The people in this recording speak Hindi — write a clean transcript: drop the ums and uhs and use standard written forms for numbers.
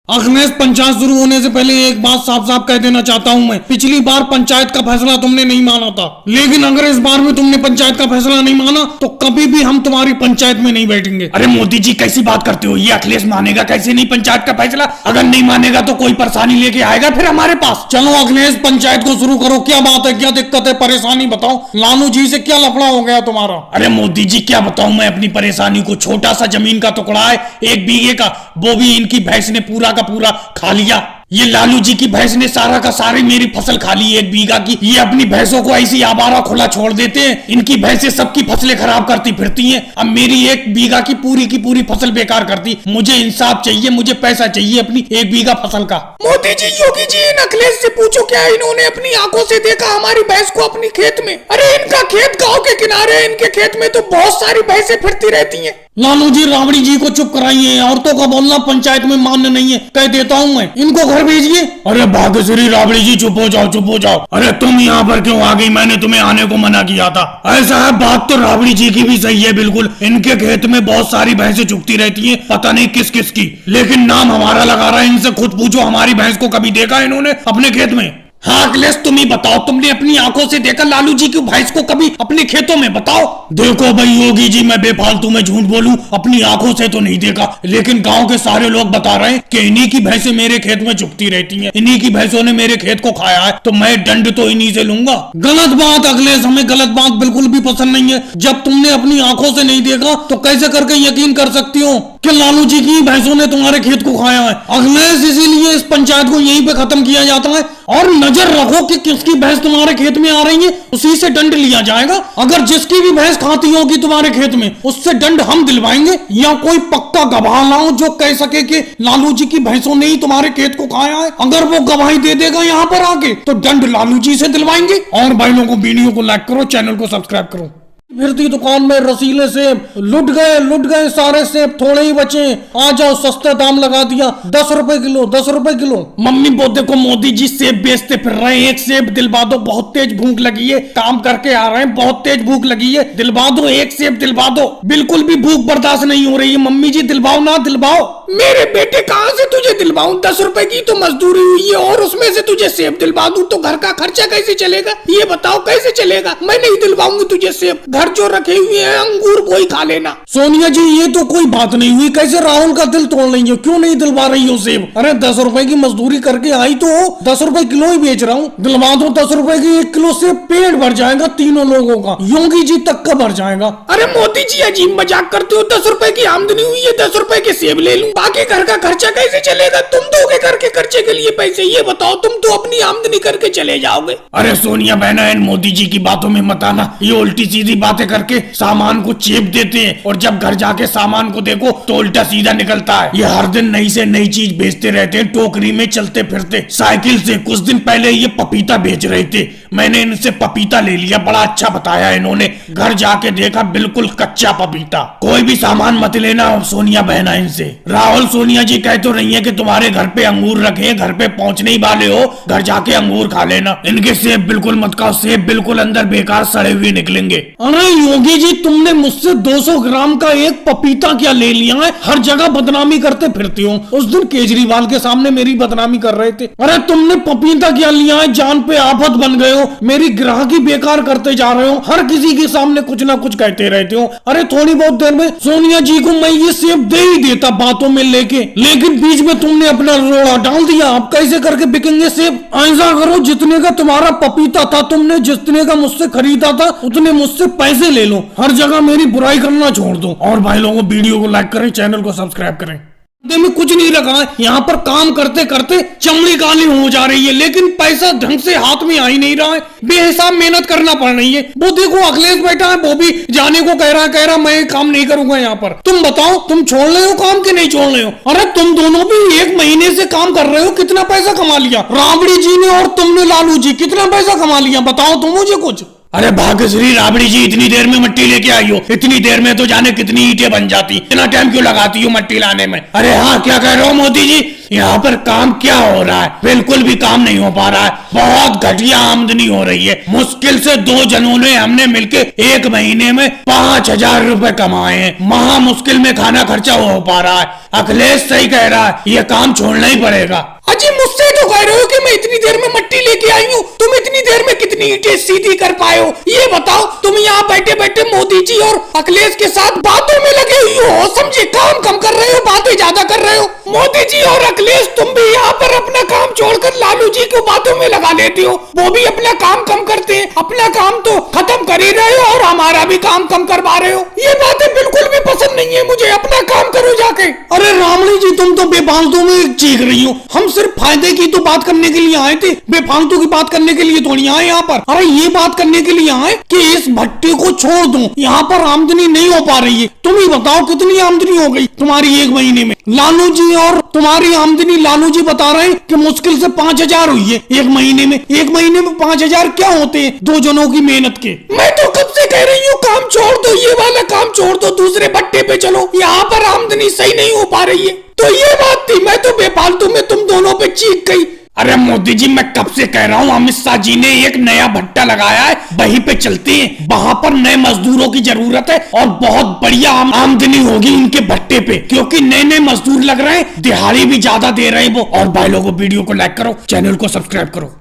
अखिलेश, पंचायत शुरू होने से पहले एक बात साफ साफ कह देना चाहता हूं मैं। पिछली बार पंचायत का फैसला तुमने नहीं माना था, लेकिन अगर इस बार भी तुमने पंचायत का फैसला नहीं माना तो कभी भी हम तुम्हारी पंचायत में नहीं बैठेंगे। अरे मोदी जी कैसी बात करते हो, ये अखिलेश मानेगा कैसे नहीं पंचायत का फैसला? अगर नहीं मानेगा तो कोई परेशानी लेके आएगा फिर हमारे पास। चलो अखिलेश, पंचायत को शुरू करो। क्या बात है, क्या दिक्कत है, परेशानी बताओ। लालू जी से क्या लफड़ा हो गया तुम्हारा? अरे मोदी जी क्या बताऊं मैं अपनी परेशानी को। छोटा सा जमीन का टुकड़ा है 1 बीघे का, वो भी इनकी भैंस ने पूरा का पूरा खा लिया। ये लालू जी की भैंस ने सारा का सारी मेरी फसल खा ली 1 बीघा की। ये अपनी भैंसों को ऐसी आवारा खुला छोड़ देते हैं, इनकी भैंसें सबकी फसलें खराब करती फिरती हैं। अब मेरी 1 बीघा की पूरी फसल बेकार करती। मुझे इंसाफ चाहिए, मुझे पैसा चाहिए अपनी 1 बीघा फसल का। मोदी जी, योगी जी, इन अखिलेश से पूछो क्या इन्होंने अपनी आंखों से देखा हमारी भैंस को अपनी खेत में? अरे इनका खेत गांव के किनारे है, इनके खेत में तो बहुत सारी भैंसें फिरती रहती हैं। लालू जी, राबड़ी जी को चुप कराइए। औरतों का बोलना पंचायत में मान्य नहीं है, कह देता हूँ मैं। इनको घर भेजिए। अरे भाग्यश्री राबड़ी जी चुप हो जाओ, चुप हो जाओ। अरे तुम यहाँ पर क्यों आ गई? मैंने तुम्हें आने को मना किया था। ऐसा है, बात तो राबड़ी जी की भी सही है बिल्कुल। इनके खेत में बहुत सारी भैंसें चुगती रहती हैं, पता नहीं किस किस की, लेकिन नाम हमारा लगा रहा है। इनसे खुद पूछो, हमारी भैंस को कभी देखा इन्होंने अपने खेत में? हाँ अखिलेश, तुम ही बताओ, तुमने अपनी आंखों से देखा लालू जी की भैंस को कभी अपने खेतों में? बताओ। देखो भाई योगी जी, मैं बेफालतू में झूठ बोलूं, अपनी आंखों से तो नहीं देखा, लेकिन गांव के सारे लोग बता रहे हैं कि इन्हीं की भैंसें मेरे खेत में चुगती रहती हैं, इन्हीं की भैंसों ने मेरे खेत को खाया है, तो मैं दंड तो इन्हीं से लूंगा। गलत बात अखिलेश, हमें गलत बात बिल्कुल भी पसंद नहीं है। जब तुमने अपनी आंखों से नहीं देखा तो कैसे करके यकीन कर सकती हो कि लालू जी की भैंसों ने तुम्हारे खेत को खाया है? अखिलेश, इसीलिए इस पंचायत को यहीं पे खत्म किया जाता है। और नजर रखो कि किसकी भैंस तुम्हारे खेत में आ रही है, उसी से दंड लिया जाएगा। अगर जिसकी भी भैंस खाती होगी तुम्हारे खेत में, उससे दंड हम दिलवाएंगे। या कोई पक्का गवाह लाओ जो कह सके कि लालू जी की भैंसों ने ही तुम्हारे खेत को खाया है। अगर वो गवाही दे देगा यहाँ पर आके, तो दंड लालू जी से दिलवाएंगे। और भाई लोगों को वीडियो को लाइक करो, चैनल को सब्सक्राइब करो। फिरती दुकान में रसीले सेब, लुट गए सारे सेब, थोड़े ही बचे। आ जाओ, सस्ता दाम लगा दिया, 10 रुपए किलो, 10 रुपए किलो। मम्मी वो देखो मोदी जी सेब बेचते फिर रहे हैं, 1 सेब दिलवा दो, बहुत तेज भूख लगी है, काम करके आ रहे हैं, बहुत तेज भूख लगी है, दिलवा दो 1 सेब दिलवा दो। बिल्कुल भी भूख बर्दाश्त नहीं हो रही है। मम्मी जी दिलवाओ ना, दिलवाओ। मेरे बेटे कहाँ से तुझे दिलवाऊं? 10 रुपए की तो मजदूरी हुई है और उसमें से तुझे सेब दिलवा दूं तो घर का खर्चा कैसे चलेगा? ये बताओ कैसे चलेगा? मैं नहीं दिलवाऊंगी तुझे सेब। घर जो रखे हुए हैं अंगूर वो ही खा लेना। सोनिया जी, ये तो कोई बात नहीं हुई। कैसे राहुल का दिल तोड़ रही हो? क्यों नहीं दिलवा रही हो सेब? अरे 10 रुपए की मजदूरी करके आई तो 10 रुपए किलो ही बेच रहा हूँ। दिलवा दो 10 रुपए की 1 किलो से, पेट भर जाएगा तीनों लोगों का, योगी जी तक का भर जाएगा। अरे मोदी जी अजीब मजाक करते हो। 10 रुपए की आमदनी हुई है, 10 रुपए के सेब ले लूं, बाकी घर का खर्चा कैसे चलेगा? तुम दोगे घर के खर्चे के लिए पैसे? ये बताओ, तुम तो अपनी आमदनी करके चले जाओगे। अरे सोनिया बहना, इन मोदी जी की बातों में मत आना। ये उल्टी सीधी बातें करके सामान को चेप देते हैं और जब घर जाके सामान को देखो तो उल्टा सीधा निकलता है। ये हर दिन नई से नई चीज बेचते रहते हैं, टोकरी में चलते फिरते साइकिल से। कुछ दिन पहले ये पपीता बेच रहे थे, मैंने इनसे पपीता ले लिया, बड़ा अच्छा बताया इन्होंने। घर जाके देखा बिल्कुल कच्चा पपीता। कोई भी सामान मत लेना सोनिया बहना इनसे। राहुल, सोनिया जी कह तो रही है कि तुम्हारे घर पे अंगूर रखे, घर पे पहुंचने ही वाले हो, घर जाके अंगूर खा लेना। इनके सेब बिल्कुल मत खाओ, सेब बिल्कुल अंदर बेकार सड़े हुए निकलेंगे। अरे योगी जी, तुमने मुझसे 200 ग्राम का एक पपीता क्या ले लिया है? हर जगह बदनामी करते फिरती हो। उस दिन केजरीवाल के सामने मेरी बदनामी कर रहे थे। अरे तुमने पपीता क्या लिया है? जान पे आफत बन गए हो, मेरी ग्राहकी बेकार करते जा रहे हो, हर किसी के सामने कुछ ना कुछ कहते रहते हो। अरे थोड़ी बहुत देर में सोनिया जी को मैं ये सेब दे ही देता बातों में लेके, लेकिन बीच में तुमने अपना रोड़ा डाल दिया। अब कैसे करके बिकेंगे सेब? ऐसा करो, जितने का तुम्हारा पपीता था, तुमने जितने का मुझसे खरीदा था, उतने मुझसे पैसे ले लो। हर जगह मेरी बुराई करना छोड़ दो। और भाई लोगों, वीडियो को लाइक करें, चैनल को सब्सक्राइब करें। में कुछ नहीं रखा है, यहाँ पर काम करते करते चमड़ी काली हो जा रही है, लेकिन पैसा ढंग से हाथ में आ ही नहीं रहा है। बेहिसाब मेहनत करना पड़ रही है। वो देखो अखिलेश बैठा है, वो भी जाने को कह रहा मैं काम नहीं करूंगा यहाँ पर। तुम बताओ, तुम छोड़ रहे हो काम कि नहीं छोड़ रहे हो? अरे तुम दोनों भी 1 महीने से काम कर रहे हो, कितना पैसा कमा लिया? राबड़ी जी ने और तुमने, लालू जी, कितना पैसा कमा लिया? बताओ तुम मुझे कुछ। अरे भाग्यश्री राबड़ी जी, इतनी देर में मट्टी लेके आई हो? इतनी देर में तो जाने कितनी ईंटें बन जाती। इतना टाइम क्यों लगाती हो मट्टी लाने में? अरे हाँ, क्या कह रहे हो मोदी जी? यहाँ पर काम क्या हो रहा है? बिल्कुल भी काम नहीं हो पा रहा है। बहुत घटिया आमदनी हो रही है। मुश्किल से 2 जनों ने हमने मिलके 1 महीने में 5,000 रुपए कमाए हैं। महा मुश्किल में खाना खर्चा हो पा रहा है। अखिलेश सही कह रहा है, ये काम छोड़ना ही पड़ेगा। अजी मुझसे तो कह रहे हो कि मैं इतनी देर में मट्टी लेके आई हूँ, तुम इतनी देर में कितनी ईंटें सीधी कर पाए हो? ये बताओ। तुम यहाँ बैठे बैठे मोदी जी और अखिलेश के साथ बातों में लगे हुए हो, समझे? काम कम कर रहे हो, बातें ज्यादा कर रहे हो। मोदी जी और अखिलेश, तुम भी यहाँ पर अपना काम छोड़कर लालू जी को बातों में लगा लेते हो। वो भी अपना काम कम करते हैं। अपना काम तो खत्म कर ही रहे हो और हमारा भी काम कम करवा रहे हो। ये बातें बिल्कुल भी पसंद नहीं है मुझे। अपना काम करो जाके। अरे रामणी जी, तुम तो बेफालतू में चीख रही हो। हम सिर्फ फायदे की तो बात करने के लिए आए थे, बेफालतू की बात करने के लिए थोड़ी आए यहाँ पर। अरे ये बात करने के लिए आए कि इस भट्टी को छोड़ दूं, यहाँ पर आमदनी नहीं हो पा रही है। तुम ही बताओ कितनी आमदनी हो गई तुम्हारी 1 महीने में? लालू जी और तुम्हारी आमदनी, लालू जी बता रहे हैं कि मुश्किल से 5,000 हुई है 1 महीने में। 1 महीने में 5,000 क्या होते हैं 2 जनों की मेहनत के? मैं तो कब से कह रही हूँ काम छोड़ दो, ये वाला काम छोड़ दो, दूसरे भट्टे पे चलो। यहाँ पर आमदनी सही नहीं हो पा रही है। तो ये बात थी, मैं तो बेफालतू में तुम दोनों पे चीख गई। अरे मोदी जी, मैं कब से कह रहा हूँ, अमित शाह जी ने एक नया भट्टा लगाया है, वहीं पे चलते हैं। वहां पर नए मजदूरों की जरूरत है और बहुत बढ़िया आमदनी होगी उनके भट्टे पे, क्योंकि नए नए मजदूर लग रहे हैं, दिहाड़ी भी ज्यादा दे रहे हैं वो। और भाई लोगों, वीडियो को लाइक करो, चैनल को सब्सक्राइब करो।